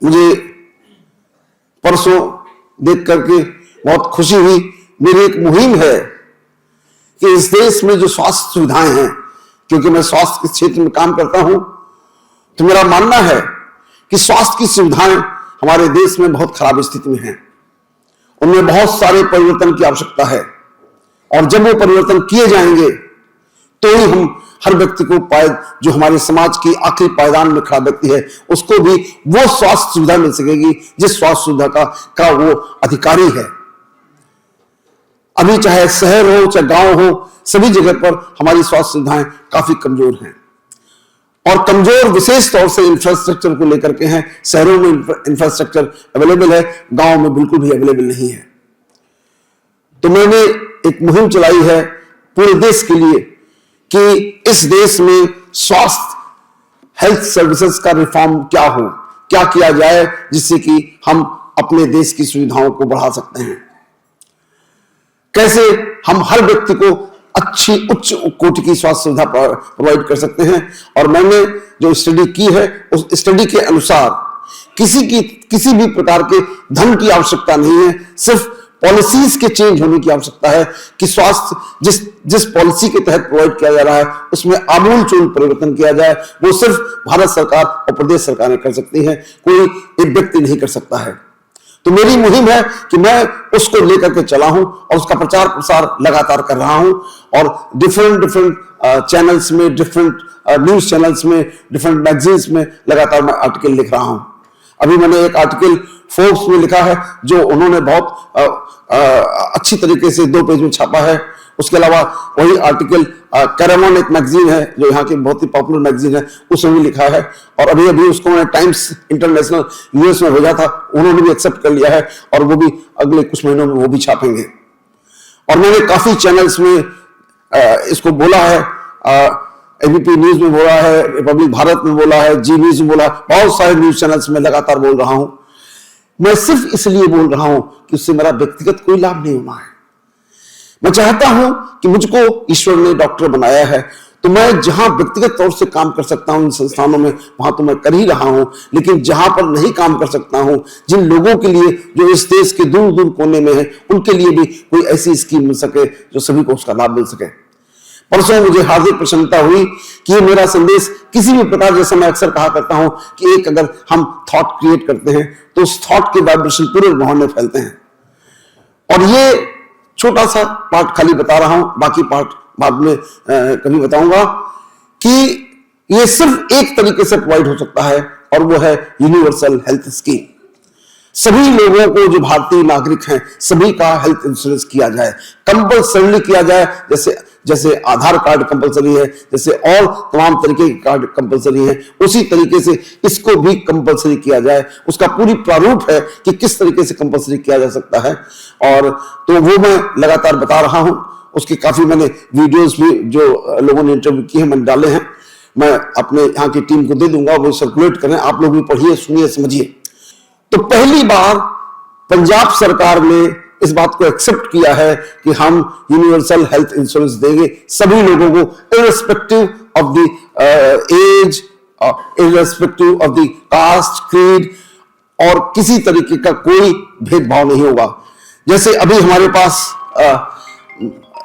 मुझे परसों देख करके बहुत खुशी हुई। मेरी एक मुहिम है कि इस देश में जो स्वास्थ्य सुविधाएं हैं, क्योंकि मैं स्वास्थ्य के क्षेत्र में काम करता हूं, तो मेरा मानना है कि स्वास्थ्य की सुविधाएं हमारे देश में बहुत खराब स्थिति में हैं। उनमें बहुत सारे परिवर्तन की आवश्यकता है, और जब वो परिवर्तन किए जाएंगे तो ही हम हर व्यक्ति को जो हमारे समाज की आखिरी पायदान में खड़ा व्यक्ति है, उसको भी वो स्वास्थ्य सुविधा मिल सकेगी जिस स्वास्थ्य सुविधा का वो अधिकारी है। अभी चाहे शहर हो चाहे गांव हो, सभी जगह पर हमारी स्वास्थ्य सुविधाएं काफी कमजोर हैं, और कमजोर विशेष तौर से इंफ्रास्ट्रक्चर को लेकर के हैं। शहरों में इंफ्रास्ट्रक्चर अवेलेबल है, गांव में बिल्कुल भी अवेलेबल नहीं है। तो मैंने एक मुहिम चलाई है पूरे देश के लिए कि इस देश में स्वास्थ्य हेल्थ सर्विसेज का रिफॉर्म क्या हो, क्या किया जाए जिससे कि हम अपने देश की सुविधाओं को बढ़ा सकते हैं, कैसे हम हर व्यक्ति को अच्छी उच्च कोटि की स्वास्थ्य सुविधा प्रोवाइड कर सकते हैं। और मैंने जो स्टडी की है, उस स्टडी के अनुसार किसी भी प्रकार के धन की आवश्यकता नहीं है, सिर्फ पॉलिसीज के चेंज होने की आवश्यकता है कि स्वास्थ्य जिस पॉलिसी के तहत प्रोवाइड किया जा रहा है उसमें आमूलचूल परिवर्तन किया जाए। वो सिर्फ भारत सरकार और प्रदेश सरकारें कर सकती हैं, कोई एक व्यक्ति नहीं कर सकता है। तो मेरी मुहिम है कि मैं उसको लेकर के चला हूं और उसका प्रचार प्रसार लगातार कर रहा हूं, और डिफरेंट चैनल्स में, डिफरेंट न्यूज चैनल्स में, डिफरेंट मैगजीन्स में लगातार मैं आर्टिकल लिख रहा हूं। अभी मैंने एक आर्टिकल फोर्ब्स में लिखा है जो उन्होंने बहुत अच्छी तरीके से 2 पेज में छापा है। उसके अलावा वही आर्टिकल कैरामन एक मैगजीन है जो यहाँ की बहुत ही पॉपुलर मैगजीन है, उसमें भी लिखा है, और अभी उसको मैंने टाइम्स इंटरनेशनल यूएस में भेजा था, उन्होंने भी एक्सेप्ट कर लिया है, और वो भी अगले कुछ महीनों में वो भी छापेंगे। और मैंने काफी चैनल्स में इसको बोला है, एबीपी न्यूज में बोला है, रिपब्लिक भारत में बोला है, जी न्यूज में बोला, बहुत सारे न्यूज चैनल्स में लगातार बोल रहा हूं। मैं सिर्फ इसलिए बोल रहा हूं कि उससे मेरा व्यक्तिगत कोई लाभ नहीं होना है। मैं चाहता हूं कि मुझको ईश्वर ने डॉक्टर बनाया है, तो मैं जहां व्यक्तिगत तौर से काम कर सकता हूं इन संस्थानों में, वहां तो मैं कर ही रहा हूं, लेकिन जहां पर नहीं काम कर सकता हूं, जिन लोगों के लिए जो इस देश के दूर दूर कोने में है, उनके लिए भी कोई ऐसी स्कीम मिल सके जो सभी को उसका लाभ मिल सके। परसों मुझे हार्दिक प्रसन्नता हुई कि ये मेरा संदेश किसी भी प्रकार, जैसे मैं अक्सर कहा करता हूं कि एक अगर हम थॉट क्रिएट करते हैं तो उस थॉट के वाइब्रेशन पूरे माहौल में फैलते हैं। और ये छोटा सा पार्ट खाली बता रहा हूं, बाकी पार्ट बाद में कभी बताऊंगा कि ये सिर्फ एक तरीके से प्रोवाइड हो सकता है, और वो है यूनिवर्सल हेल्थ स्कीम। सभी लोगों को जो भारतीय नागरिक हैं सभी का हेल्थ इंश्योरेंस किया जाए, कंपल्सरी किया जाए। जैसे आधार कार्ड कंपल्सरी है, जैसे और तमाम तरीके के कार्ड कंपल्सरी है, उसी तरीके से इसको भी कंपल्सरी किया जाए। उसका पूरी प्रारूप है कि किस तरीके से कंपल्सरी किया जा सकता है, और तो वो मैं लगातार बता रहा हूं। उसके काफी मैंने वीडियोस भी जो लोगों ने इंटरव्यू किए हैं मैंने डाले हैं, मैं अपने यहाँ की टीम को दे दूंगा, वो सर्कुलेट करें, आप लोग भी पढ़िए, सुनिए, समझिए। तो पहली बार पंजाब सरकार ने इस बात को एक्सेप्ट किया है कि हम यूनिवर्सल हेल्थ इंश्योरेंस देंगे सभी लोगों को, irrespective of the age, irrespective of the caste, creed, और किसी तरीके का कोई भेदभाव नहीं होगा। जैसे अभी हमारे पास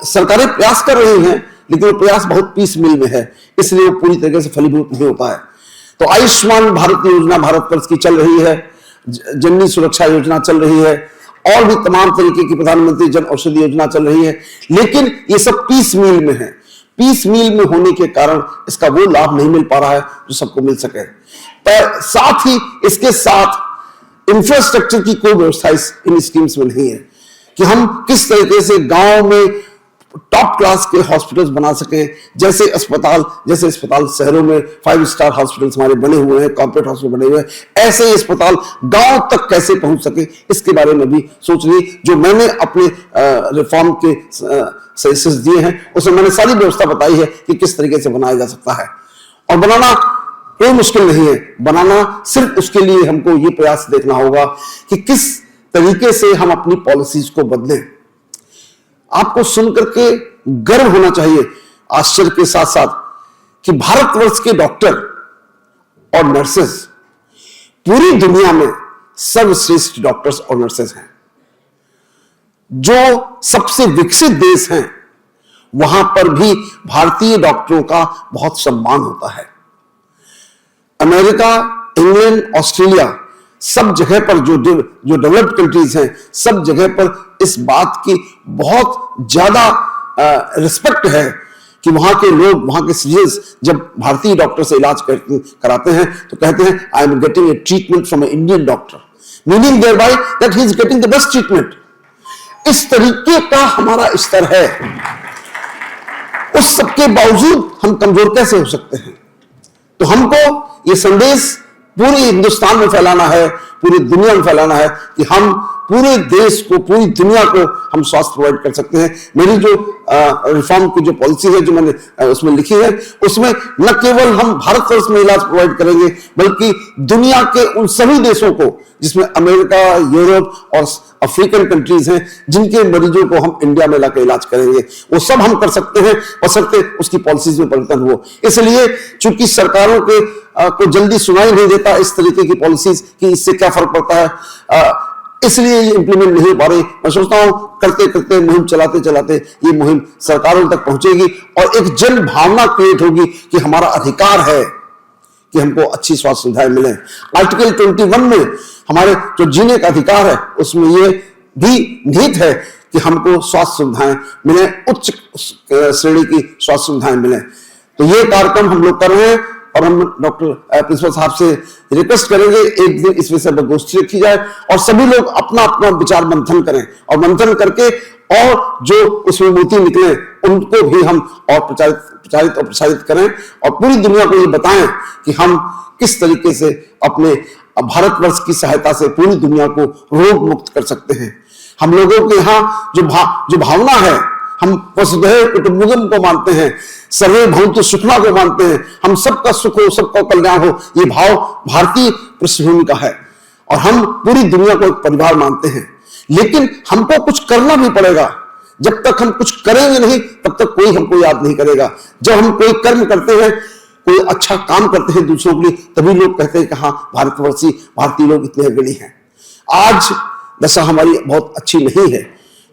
सरकारें प्रयास कर रही हैं, लेकिन वो प्रयास बहुत पीसमील में है, इसलिए वो पूरी तरीके से फलीभूत नहीं होता है। तो आयुष्मान भारत योजना भारत वर्ष की चल रही है, जननी सुरक्षा योजना चल रही है, और भी तमाम तरीके की प्रधानमंत्री जन औषधि योजना चल रही है, लेकिन ये सब पीस मील में है। पीस मील में होने के कारण इसका वो लाभ नहीं मिल पा रहा है जो सबको मिल सके। पर साथ ही इसके साथ इंफ्रास्ट्रक्चर की कोई व्यवस्था इन स्कीम्स में नहीं है कि हम किस तरीके से गांव में टॉप क्लास के हॉस्पिटल्स बना सके। जैसे अस्पताल शहरों में 5 स्टार हॉस्पिटल्स हमारे बने हुए हैं, कॉर्पोरेट हॉस्पिटल बने हुए हैं, ऐसे अस्पताल गांव तक कैसे पहुंच सके, इसके बारे में भी सोच ली। जो मैंने अपने रिफॉर्म के सजेशंस दिए हैं उसमें मैंने सारी व्यवस्था बताई है कि किस तरीके से बनाया जा सकता है। और बनाना कोई मुश्किल नहीं है, बनाना सिर्फ उसके लिए हमको ये प्रयास देखना होगा कि किस तरीके से हम अपनी पॉलिसीज को बदलें। आपको सुनकर के गर्व होना चाहिए, आश्चर्य के साथ साथ, कि भारतवर्ष के डॉक्टर और नर्सेस पूरी दुनिया में सर्वश्रेष्ठ डॉक्टर्स और नर्सेज हैं। जो सबसे विकसित देश हैं वहां पर भी भारतीय डॉक्टरों का बहुत सम्मान होता है। अमेरिका, इंग्लैंड, ऑस्ट्रेलिया, सब जगह पर जो डेवलप्ड कंट्रीज हैं, सब जगह पर इस बात की बहुत ज्यादा रिस्पेक्ट है कि वहां के लोग, वहां के सिटीजन्स जब भारतीय डॉक्टर से इलाज कराते हैं तो कहते हैं I am getting a treatment from a Indian doctor, meaning thereby that he is getting the best treatment. इस तरीके का हमारा स्तर है। उस सबके बावजूद हम कमजोर कैसे हो सकते हैं? तो हमको ये संदेश पूरे हिंदुस्तान में फैलाना है, पूरी दुनिया में फैलाना है कि हम पूरे देश को, पूरी दुनिया को हम स्वास्थ्य प्रोवाइड कर सकते हैं। मेरी जो रिफॉर्म की जो पॉलिसी है, जो मैंने उसमें लिखी है, उसमें न केवल हम भारतवर्ष में इलाज प्रोवाइड करेंगे बल्कि दुनिया के उन सभी देशों को, जिसमें अमेरिका, यूरोप और अफ्रीकन कंट्रीज हैं, जिनके मरीजों को हम इंडिया में लाकर इलाज करेंगे, वो सब हम कर सकते हैं, बशर्ते उसकी पॉलिसीज में परिवर्तन हो। इसलिए चूंकि सरकारों के को जल्दी सुनाई नहीं देता इस तरीके की पॉलिसीज कि इससे क्या फर्क पड़ता है, इसलिए ये इंप्लीमेंट नहीं हो पा रही। मैं सोचता हूं करते करते, मुहिम चलाते चलाते ये मुहिम सरकारों तक पहुंचेगी और एक जन भावना क्रिएट होगी कि हमारा अधिकार है कि हमको अच्छी स्वास्थ्य सुविधाएं मिले। आर्टिकल 21 में हमारे जो जीने का अधिकार है उसमें ये भी निहित है कि हमको स्वास्थ्य सुविधाएं मिले, उच्च श्रेणी की स्वास्थ्य सुविधाएं मिले। तो ये कार्यक्रम हम लोग कर रहे हैं और हम डॉक्टर प्रिंसिपल साहब से रिक्वेस्ट करेंगे एक दिन इस विषय पर गोष्ठी रखी जाए और सभी लोग अपना अपना विचार मंथन करें और मंथन करके और जो उसमें मोती निकले उनको भी हम और प्रचारित करें और पूरी दुनिया को ये बताएं कि हम किस तरीके से अपने भारतवर्ष की सहायता से पूरी दुनिया को रोग मुक्त कर सकते हैं। हम लोगों के यहाँ जो भावना है, हम वसुधैव कुटुंबकम को मानते हैं, सर्वे भवन्तु सुखिनः को मानते हैं, हम सबका सुख हो, सबका कल्याण हो, ये भाव भारतीय पृष्ठभूमि का है और हम पूरी दुनिया को एक परिवार मानते हैं। लेकिन हमको कुछ करना भी पड़ेगा। जब तक हम कुछ करेंगे नहीं तब तक कोई हमको याद नहीं करेगा। जब हम कोई कर्म करते हैं, कोई अच्छा काम करते हैं दूसरों के लिए, तभी लोग कहते हैं कि हाँ, भारतवर्षी, भारतीय लोग इतने अग्रणी हैं। आज दशा हमारी बहुत अच्छी नहीं है,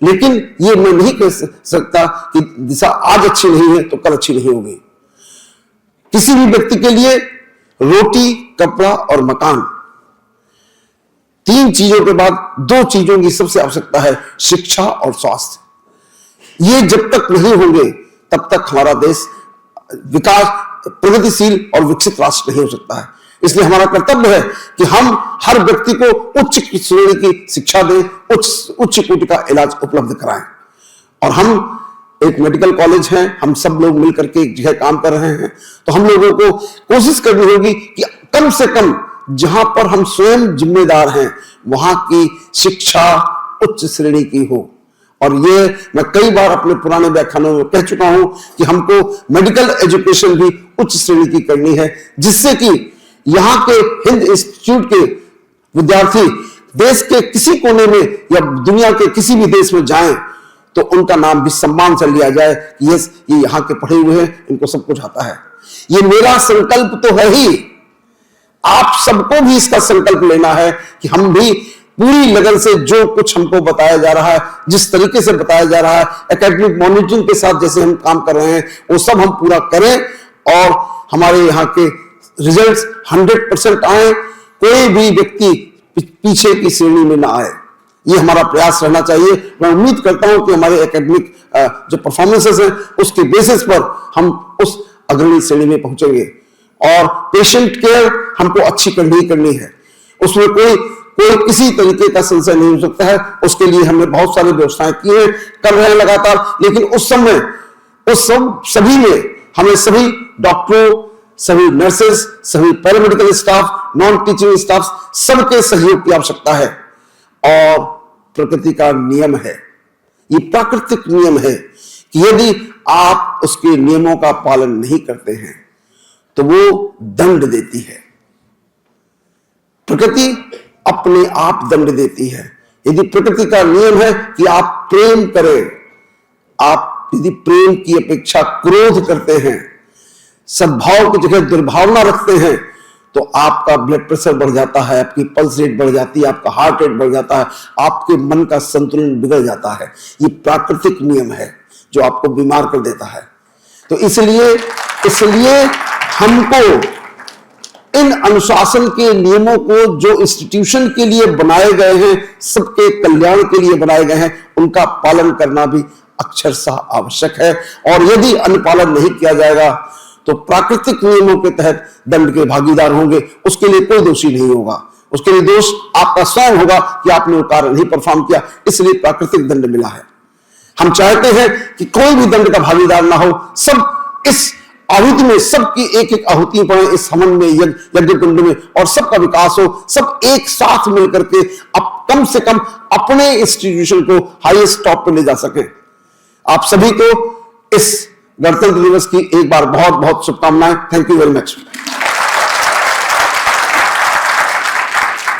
लेकिन ये मैं नहीं कह सकता कि दिशा आज अच्छी नहीं है तो कल अच्छी नहीं होगी। किसी भी व्यक्ति के लिए रोटी, कपड़ा और मकान, तीन चीजों के बाद दो चीजों की सबसे आवश्यकता है, शिक्षा और स्वास्थ्य। ये जब तक नहीं होंगे तब तक हमारा देश प्रगतिशील और विकसित राष्ट्र नहीं हो सकता है। इसलिए हमारा कर्तव्य है कि हम हर व्यक्ति को उच्च श्रेणी की शिक्षा दें, उच्च कोटि का इलाज उपलब्ध कराएं। और हम एक मेडिकल कॉलेज हैं, हम सब लोग मिलकर के एक जगह काम कर रहे हैं, तो हम लोगों को कोशिश करनी होगी कि कम से कम जहां पर हम स्वयं जिम्मेदार हैं वहां की शिक्षा उच्च श्रेणी की हो। और ये मैं कई बार अपने पुराने व्याख्यानों में कह चुका हूं कि हमको मेडिकल एजुकेशन भी उच्च श्रेणी की करनी है, जिससे कि यहां के हिंद इंस्टीट्यूट के विद्यार्थी देश के किसी कोने में या दुनिया के किसी भी देश में जाएं तो उनका नाम भी सम्मान से लिया जाए कि यस, ये यहां के पढ़े हुए हैं, इनको सब कुछ आता है। ये मेरा संकल्प तो है ही, आप सबको भी इसका संकल्प लेना है कि हम भी पूरी लगन से जो कुछ हमको बताया जा रहा है, जिस तरीके से बताया जा रहा है, एकेडमिक मॉनिटरिंग के साथ जैसे हम काम कर रहे हैं, वो सब हम पूरा करें और हमारे यहाँ के रिजल्ट्स 100% आए, कोई भी व्यक्ति पीछे की श्रेणी में ना आए। ये हमारा प्रयास रहना चाहिए। मैं उम्मीद करता हूं कि हमारे एकेडमिक जो परफॉर्मेंसेस हैं उसके बेसिस पर हम उस अग्रणी श्रेणी में पहुंचेंगे। और पेशेंट केयर हमको अच्छी करनी है, उसमें कोई किसी तरीके का संशय नहीं हो सकता है। उसके लिए हमने बहुत सारी व्यवस्थाएं की हैं, कर रहे हैं लगातार। लेकिन उस समय सभी में हमें सभी डॉक्टरों, सभी नर्सेस, सभी paramedical staff, non teaching staff, सबके सहयोग की आवश्यकता है। और प्रकृति का नियम है, ये प्राकृतिक नियम है कि यदि आप उसके नियमों का पालन नहीं करते हैं तो वो दंड देती है। प्रकृति अपने आप दंड देती है। यदि प्रकृति का नियम है कि आप प्रेम करें, आप यदि प्रेम की अपेक्षा क्रोध करते हैं, सद्भाव की जगह दुर्भावना रखते हैं, तो आपका ब्लड प्रेशर बढ़ जाता है, आपकी पल्स रेट बढ़ जाती है, आपका हार्ट रेट बढ़ जाता है, आपके मन का संतुलन बिगड़ जाता है। ये प्राकृतिक नियम है जो आपको बीमार कर देता है। तो इसलिए हमको इन अनुशासन के नियमों को जो इंस्टीट्यूशन के लिए बनाए गए हैं, सबके कल्याण के लिए बनाए गए हैं, उनका पालन करना भी अक्षरशः आवश्यक है। और यदि अनुपालन नहीं किया जाएगा तो प्राकृतिक नियमों के तहत दंड के भागीदार होंगे, उसके लिए कोई दोषी नहीं होगा। उसके लिए दोष आपका स्वयं होगा कि आपने वो कार्य नहीं परफॉर्म किया, इसलिए प्राकृतिक दंड मिला है। हम चाहते हैं कि कोई भी दंड का भागीदार ना हो, सब इस आहुति में, सबकी एक एक आहुति पड़े इस हवन में, यज्ञ कुंड में, और सबका विकास हो, सब एक साथ मिलकर के अब कम से कम अपने इंस्टीट्यूशन को हाईएस्ट टॉप पे ले जा सके। आप सभी को इस गणतंत्र दिवस की एक बार बहुत बहुत शुभकामनाएं। Thank you very much.